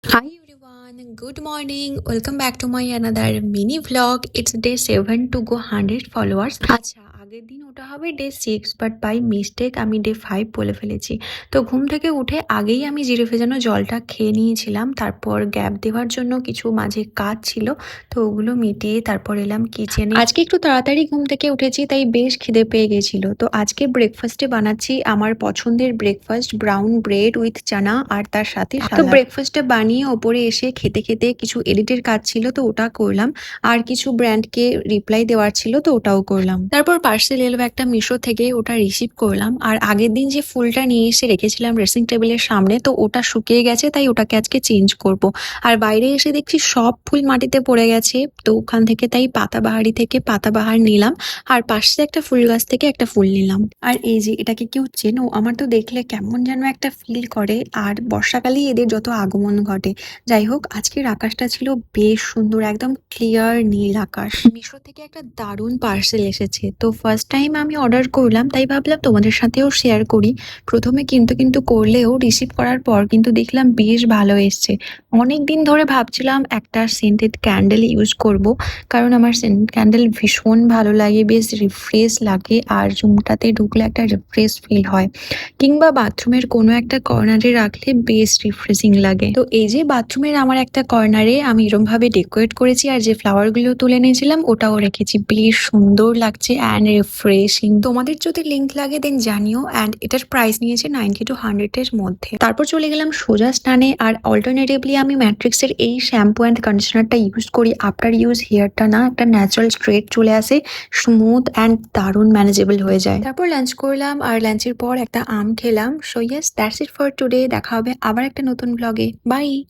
Hi everyone, good morning. Welcome back to my another mini vlog. It's day 7 to go 100 followers. আচ্ছা আগের দিন ওটা হবে day 6 but by mistake আমি day 5 বলে ফেলেছি। তো ঘুম থেকে উঠে আগেই আমি জিরে ভেজানো জলটা খেয়ে নিয়েছিলাম, তারপর গ্যাপ দেওয়ার জন্য কিছু মাঝে কাজ ছিল, তো ওগুলো মিটিয়ে তারপর এলাম কিচেনে। আজকে একটু তাড়াতাড়ি ঘুম থেকে উঠেছি, তাই বেশ খিদে পেয়ে গেছিল। তো আজকে ব্রেকফাস্টে বানাচ্ছি আমার পছন্দের ব্রেকফাস্ট, ব্রাউন ব্রেড উইথ চানা আর তার সাথে তো ব্রেকফাস্টটা বানিয়ে ওপরে এসে খেতে খেতে কিছু এডিটের কাজ ছিল, তো ওটা করলাম। আর কিছু ব্র্যান্ডকে রিপ্লাই দেওয়ার ছিল, তো ওটাও করলাম। তারপর পার্সেল এলো একটা মিশো থেকে, ওটা রিসিভ করলাম। আর আগের দিন যে ফুলটা নিয়ে এসে রেখেছিলাম ড্রেসিং টেবিলের সামনে, তো ওটা শুকিয়ে গেছে, তাই ওটাকে আজকে চেঞ্জ করব। আর বাইরে এসে দেখছি সব ফুল মাটিতে পড়ে গেছে, তো ওখান থেকে তাই পাতাবাহারি থেকে পাতাবাহার নিলাম। আর পাশে একটা ফুল গাছ থেকে একটা ফুল নিলাম। আর এই যে এটাকে কেউ চেনো? আমার তো দেখলে কেমন যেন একটা ফিল করে। আর বর্ষাকালেই এদের যত আগমন ঘটে। যাই হোক, আজকের আকাশটা ছিল বেশ সুন্দর, একদম ক্লিয়ার নীল আকাশ। মিশো থেকে একটা দারুণ পার্সেল এসেছে, তো ফার্স্ট টাইম আমি অর্ডার করলাম, তাই ভাবলাম তোমাদের সাথেও শেয়ার করি। প্রথমে কিন্তু করলেও রিসিভ করার পর কিন্তু দেখলাম বেশ ভালো এসছে। অনেক দিন ধরে ভাবছিলাম একটা সেন্টেড ক্যান্ডেল ইউজ করব, কারণ আমার সেন্টেড ক্যান্ডেল ভীষণ ভালো লাগে, বেশ রিফ্রেশ লাগে। আর রুমটাতে ঢুকলে একটা রিফ্রেশ ফিল হয়, কিংবা বাথরুমের কোনো একটা কর্নারে রাখলে বেশ রিফ্রেশিং লাগে। তো এই যে বাথরুমের আমার একটা কর্নারে আমি এরকম ভাবে ডেকোরেট করেছি, আর যে ফ্লাওয়ার গুলো তুলে নিয়েছিলাম ওটাও রেখেছি, বেশ সুন্দর লাগছে অ্যান্ড রিফ্রেশিং। তোমাদের যদি লিঙ্ক লাগে দেন জানিও। অ্যান্ড এটার প্রাইস নিয়েছে 90 to 100 এর মধ্যে। তারপর চলে গেলাম সোজা স্নানে। আর অল্টারনেটিভলি আমি ম্যাট্রিক্সের এই শ্যাম্পু অ্যান্ড কন্ডিশনারটা ইউজ করি। আফটার ইউজ হেয়ারটা না একটা ন্যাচারাল স্ট্রেট চলে আসে, স্মুথ অ্যান্ড দারুণ ম্যানেজেবল হয়ে যায়। তারপর লাঞ্চ করলাম, আর লাঞ্চের পর একটা আম খেলাম। So yes, that's it for today. দেখা হবে আবার একটা নতুন ব্লগে। বাই।